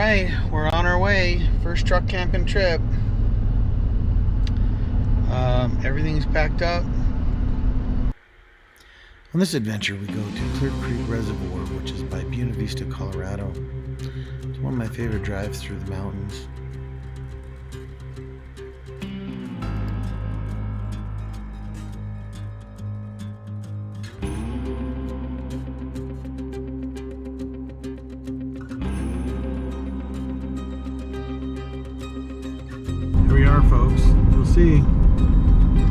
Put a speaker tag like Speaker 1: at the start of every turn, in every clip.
Speaker 1: Alright, we're on our way. First truck camping trip. Everything's packed up. On this adventure, we go to Clear Creek Reservoir, which is by Buena Vista, Colorado. It's one of my favorite drives through the mountains. Here we are, folks. You'll see.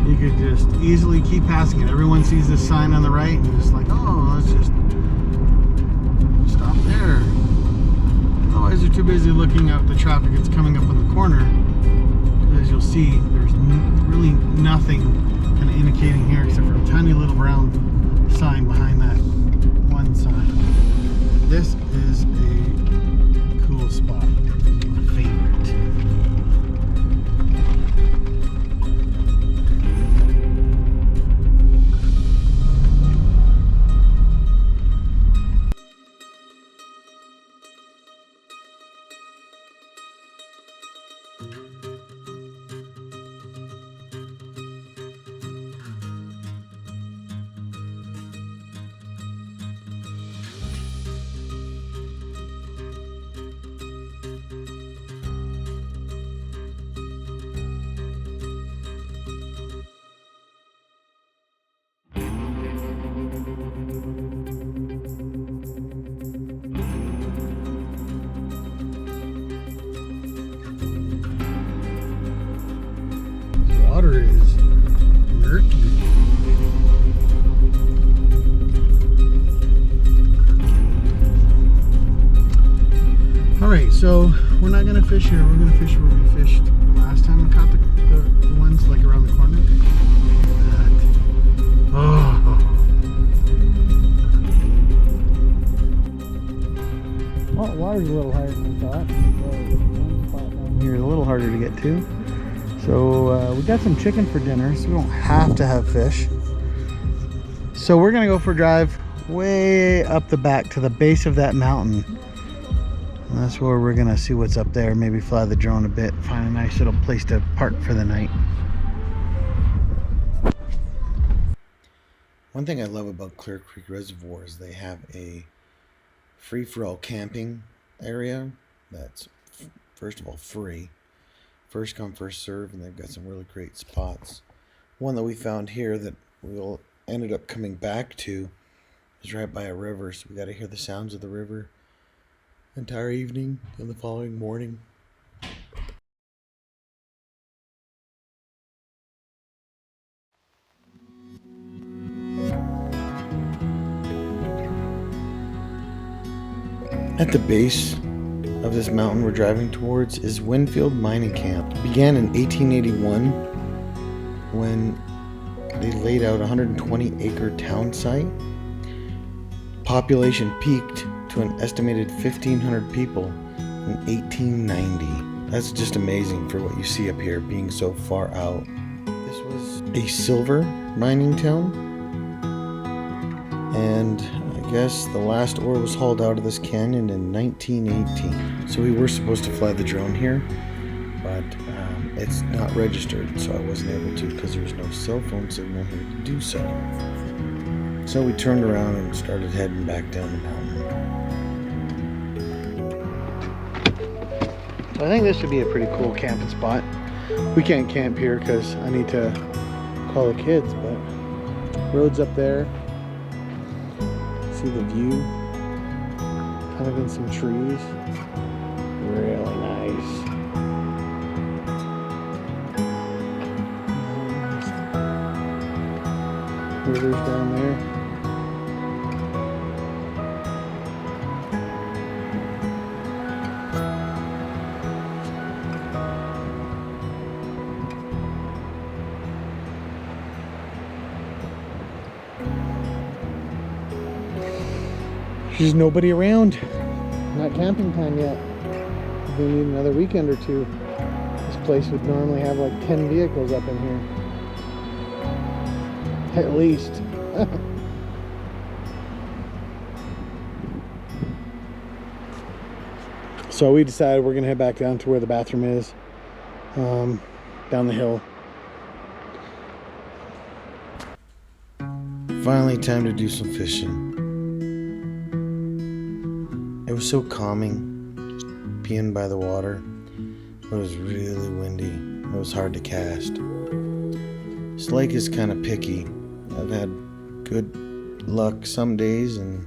Speaker 1: You could just easily keep passing it. Everyone sees this sign on the right and it's like, oh, let's just stop there. Otherwise, they're too busy looking at the traffic that's coming up on the corner. As you'll see, there's really nothing kind of indicating here except for a tiny little brown sign behind that one sign. This is a cool spot. It's my favorite. Water is murky. Alright, so we're not going to fish here. We're going to fish where we fished last time we caught the ones like around the corner. Well, the water's a little higher than we thought. Here, a little harder to get to. So we got some chicken for dinner, so we don't have to have fish. So we're gonna go for a drive way up the back to the base of that mountain. And that's where we're gonna see what's up there, maybe fly the drone a bit, find a nice little place to park for the night. One thing I love about Clear Creek Reservoir is they have a free-for-all camping area that's, first of all, free. First come, first serve, and they've got some really great spots. One that we found here that we ended up coming back to is right by a river, so we got to hear the sounds of the river the entire evening and the following morning. At the base of this mountain we're driving towards is Winfield Mining Camp. It began in 1881 when they laid out a 120-acre town site. Population peaked to an estimated 1,500 people in 1890. That's just amazing for what you see up here being so far out. This was a silver mining town, and I guess the last ore was hauled out of this canyon in 1918. So we were supposed to fly the drone here, but it's not registered, so I wasn't able to because there was no cell phone signal here to do so. So we turned around and started heading back down the mountain. So I think this would be a pretty cool camping spot. We can't camp here because I need to call the kids, but road's up there. See the view, kind of in some trees, really nice. River's down there. There's nobody around. Not camping time yet. We need another weekend or two. This place would normally have like 10 vehicles up in here. At least. So we decided we're gonna head back down to where the bathroom is, down the hill. Finally, time to do some fishing. It was so calming, just being by the water. It was really windy. It was hard to cast. This lake is kind of picky. I've had good luck some days and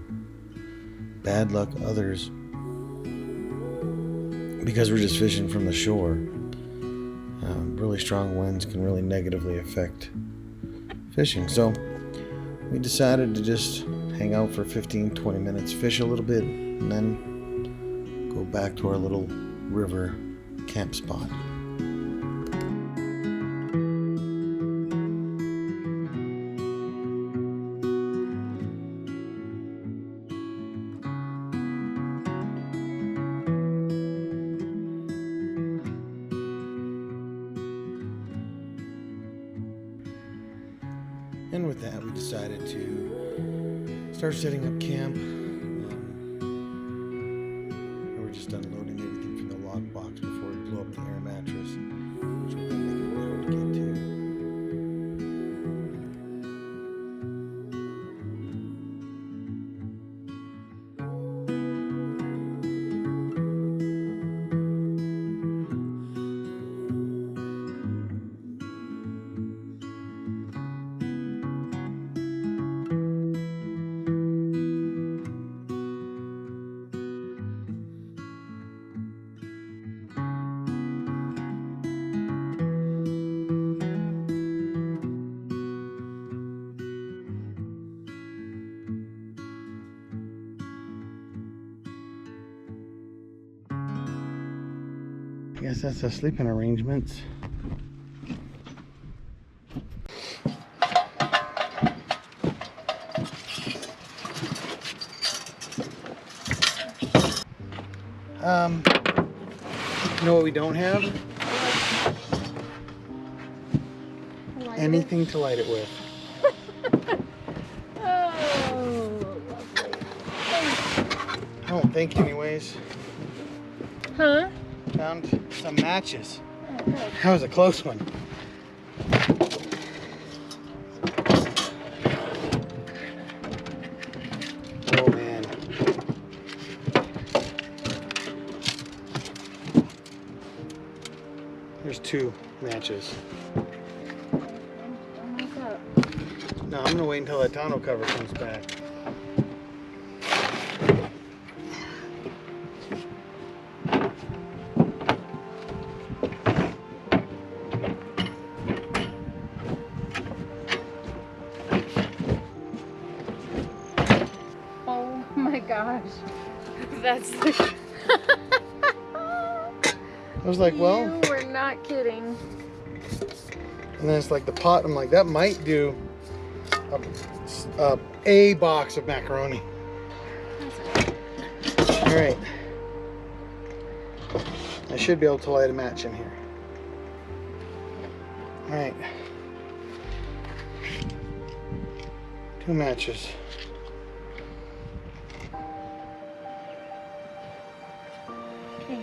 Speaker 1: bad luck others, because we're just fishing from the shore. Really strong winds can really negatively affect fishing. So we decided to just hang out for 15-20 minutes, fish a little bit, and then go back to our little river camp spot. And with that, we decided to start setting up camp. We're just unloading everything from the log box before we blow up the air mattress, which will make it really hard to get to. I guess that's the sleeping arrangements. You know what we don't have? Anything to light it with.
Speaker 2: Oh,
Speaker 1: I don't think anyways.
Speaker 2: huh?
Speaker 1: Found some matches. That was a close one. Oh man. There's 2 matches. No, I'm gonna wait until that tonneau cover comes back.
Speaker 2: Oh my gosh. That's the...
Speaker 1: I was like, well,
Speaker 2: You were not kidding.
Speaker 1: and then it's like the pot, I'm like, that might do a box of macaroni. All right. I should be able to light a match in here. All right. 2 matches.
Speaker 2: Okay.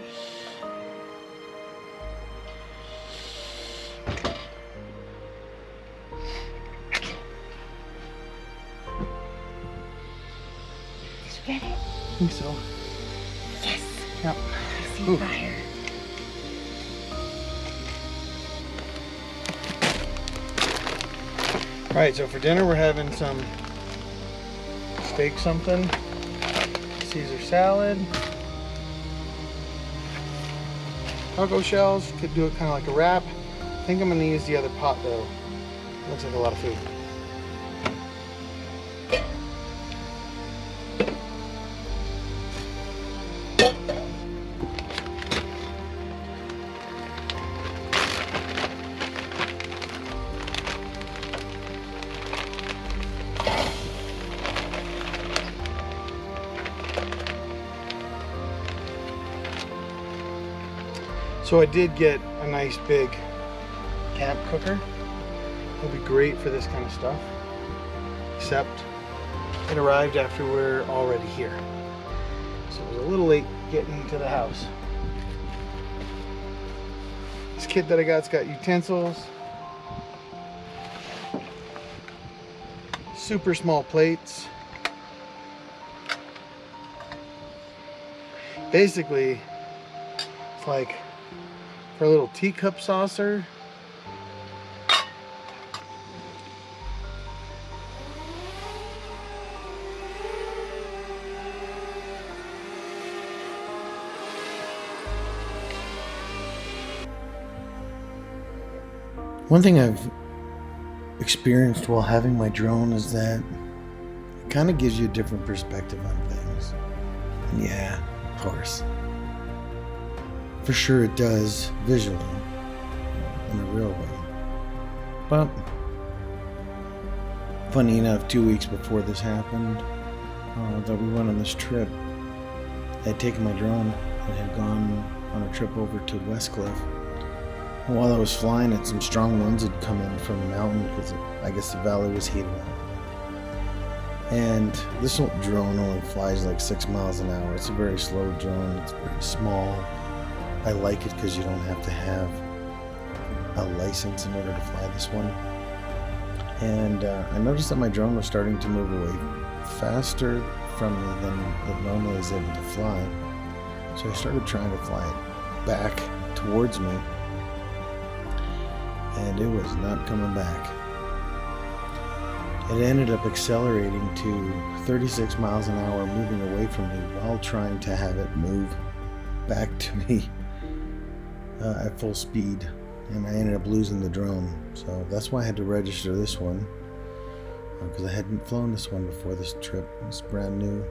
Speaker 2: Did you get it?
Speaker 1: I think so.
Speaker 2: Yes.
Speaker 1: Yep.
Speaker 2: I see
Speaker 1: Ooh.
Speaker 2: fire.
Speaker 1: All right, so for dinner we're having some steak something, Caesar salad, taco shells. Could do it kind of like a wrap. I think I'm gonna use the other pot though. Looks like a lot of food. So I did get a nice big camp cooker. It'll be great for this kind of stuff, except it arrived after we're already here. So it was a little late getting to the house. kit that I got's got utensils, super small plates. Basically, it's like for a little teacup saucer. One thing I've experienced while having my drone is that it kind of gives you a different perspective on things. And yeah, of course. For sure it does visually, in a real way. But, funny enough, 2 weeks before this happened, that we went on this trip, I had taken my drone and had gone on a trip over to Westcliff. And while I was flying it, some strong winds had come in from the mountain because I guess the valley was heating up. And this drone only flies like 6 miles an hour. It's a very slow drone. It's very small. I like it because you don't have to have a license in order to fly this one. And I noticed that my drone was starting to move away faster from me than it normally is able to fly. So I started trying to fly it back towards me, and it was not coming back. It ended up accelerating to 36 miles an hour, moving away from me while trying to have it move back to me at full speed, and I ended up losing the drone. So that's why I had to register this one, because I hadn't flown this one before this trip. It's brand new.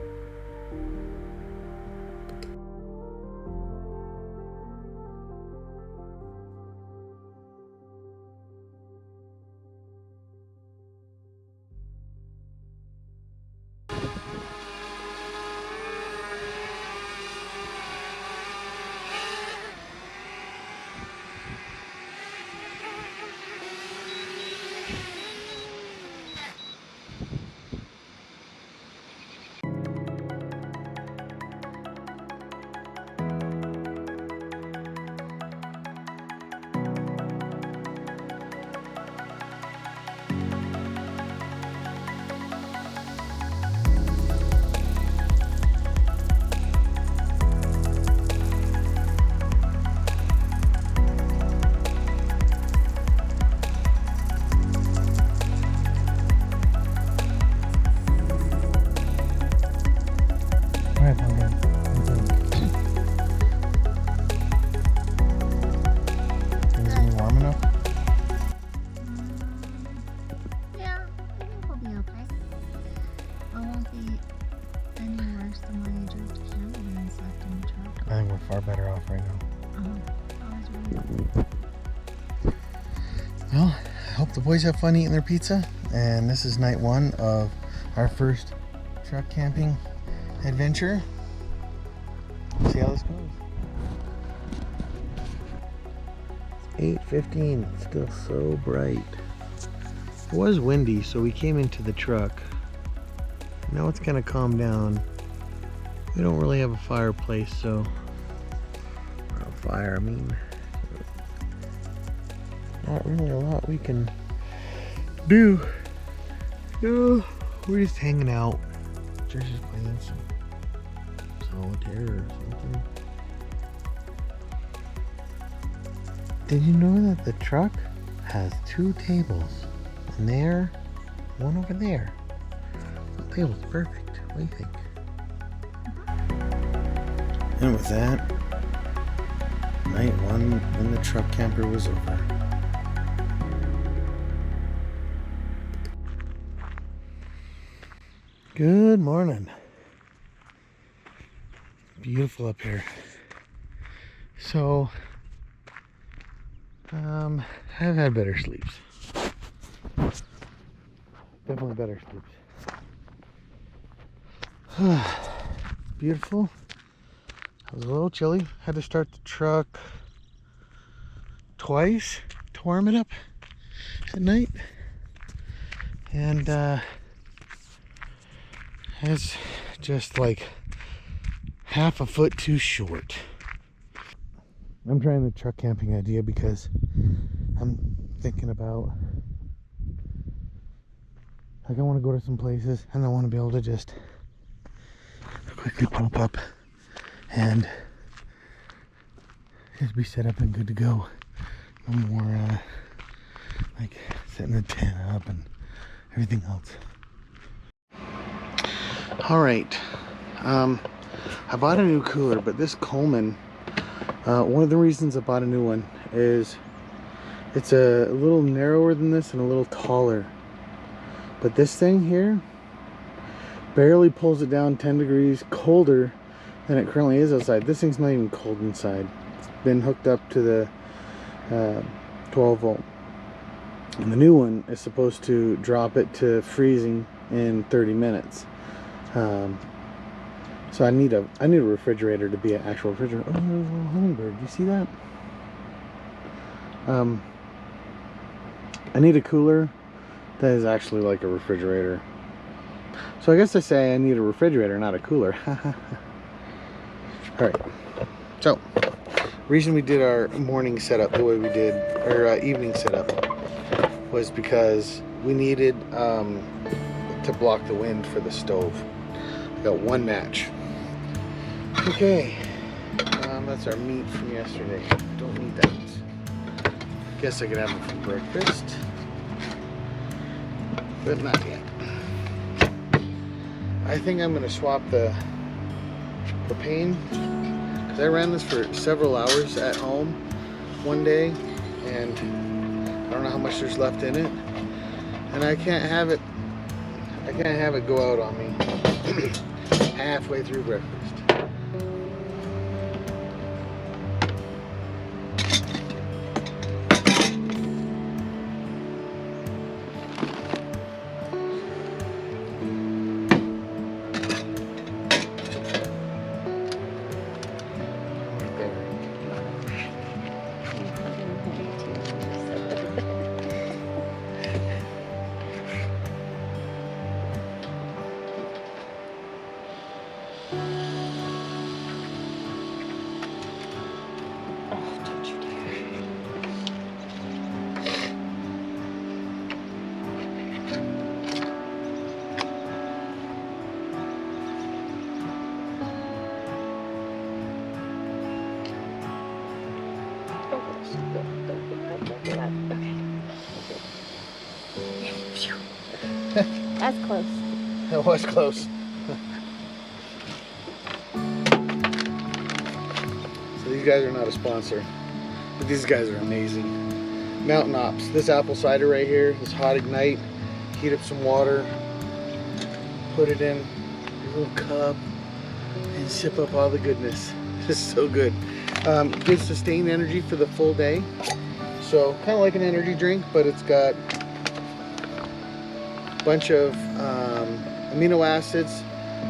Speaker 1: I think we're far better off right now. Well, I hope the boys have fun eating their pizza. And this is night one of our first truck camping adventure. Let's see how this goes. 8:15, it's still so bright. It was windy, so we came into the truck. Now it's kind of calmed down. We don't really have a fireplace, so I mean, not really a lot we can do. No, we're just hanging out. Just playing some solitaire or something. Did you know that the truck has 2 tables? One there, one over there. The table's perfect. What do you think? And with that, night one in the truck camper was over. Good morning. Beautiful up here. So, I've had better sleeps. Definitely better sleeps. Beautiful. It was a little chilly. Had to start the truck twice to warm it up at night. And it's just like half a foot too short. I'm trying the truck camping idea because I'm thinking about, like, I want to go to some places and I want to be able to just quickly pump up and just be set up and good to go. No more like setting the tent up and everything else. All right, I bought a new cooler, but this Coleman, one of the reasons I bought a new one is it's a little narrower than this and a little taller. But this thing here barely pulls it down 10 degrees colder than it currently is outside. This thing's not even cold inside. It's been hooked up to the 12 volt. And the new one is supposed to drop it to freezing in 30 minutes. So I need a refrigerator to be an actual refrigerator. Oh, there's a little hummingbird. Do you see that? I need a cooler that is actually like a refrigerator. So I guess I say I need a refrigerator, not a cooler. Alright. So, reason we did our morning setup the way we did, or evening setup, was because we needed to block the wind for the stove. I got one match. Okay, that's our meat from yesterday. Don't need that. Guess I could have it for breakfast, but not yet. I think I'm gonna swap the propane, because I ran this for several hours at home one day, and I don't know how much there's left in it, and I can't have it go out on me halfway through breakfast.
Speaker 2: That's close.
Speaker 1: That was close. So these guys are not a sponsor, but these guys are amazing. Mountain Ops. This apple cider right here, this hot ignite, heat up some water, put it in a little cup, and sip up all the goodness. It's so good. Gives sustained energy for the full day. So kind of like an energy drink, but it's got a bunch of amino acids,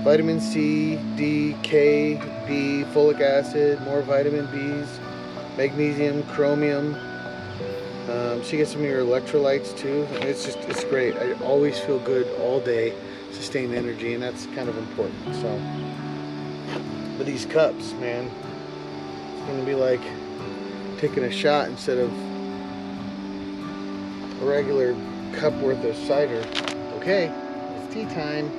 Speaker 1: vitamin C, D, K, B, folic acid, more vitamin Bs, magnesium, chromium. So you get some of your electrolytes too. It's great. I always feel good all day, sustained energy, and that's kind of important. So, but these cups, man, it's gonna be like taking a shot instead of a regular cup worth of cider. Okay, it's tea time.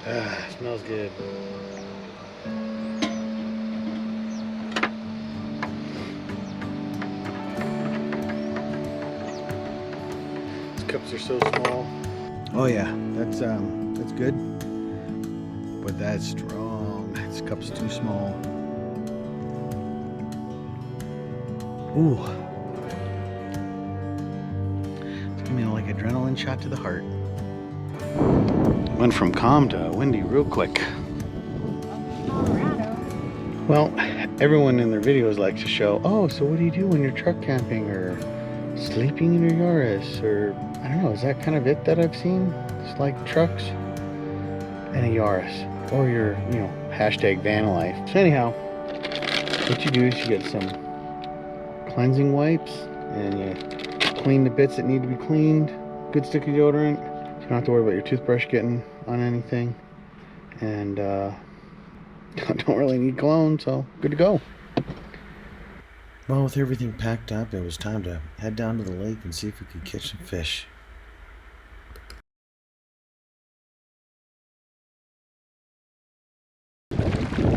Speaker 1: Ah, smells good. These cups are so small. Oh yeah, that's good. But that's strong. This cup's too small. Ooh. It's giving me like adrenaline shot to the heart. Went from calm to windy real quick. Well, everyone in their videos likes to show, oh, so what do you do when you're truck camping or sleeping in your Yaris? Or, I don't know, is that kind of it that I've seen? It's like trucks and a Yaris. Or your, hashtag van life. So anyhow, what you do is you get some cleansing wipes and you clean the bits that need to be cleaned. Good stick of deodorant. don't have to worry about your toothbrush getting on anything. And don't really need cologne, so good to go.
Speaker 3: Well, with everything packed up, it was time to head down to the lake and see if we could catch some fish.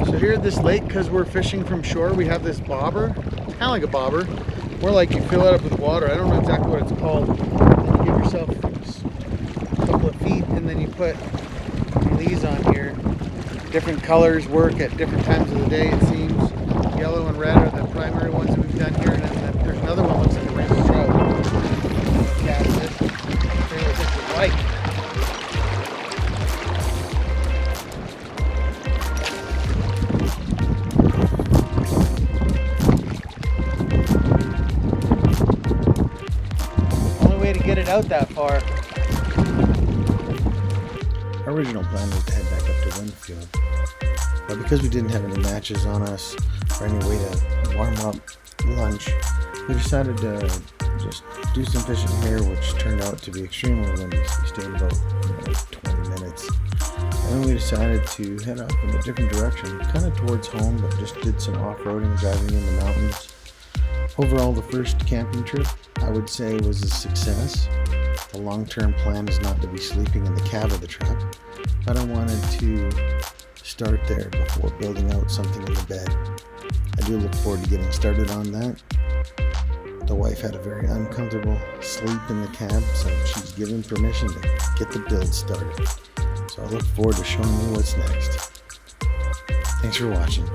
Speaker 1: So here at this lake, because we're fishing from shore, we have this bobber. It's kind of like a bobber. More like you fill it up with water. I don't know exactly what it's called. Then you give yourself a couple of feet, and then you put these on here. Different colors work at different times of the day, it seems. Yellow and red are the primary ones that we've done here, and then there's another one that looks like a rainbow trout. Cast this. Here's what this is like. To get it out that far.
Speaker 3: Our original plan was to head back up to Winfield, but because we didn't have any matches on us or any way to warm up lunch, we decided to just do some fishing here, which turned out to be extremely windy. So we stayed about 20 minutes, and then we decided to head off in a different direction, kind of towards home, but just did some off-roading, driving in the mountains. Overall, the first camping trip, I would say, was a success. The long-term plan is not to be sleeping in the cab of the truck, but I wanted to start there before building out something in the bed. I do look forward to getting started on that. The wife had a very uncomfortable sleep in the cab, so she's given permission to get the build started. So I look forward to showing you what's next. Thanks for watching.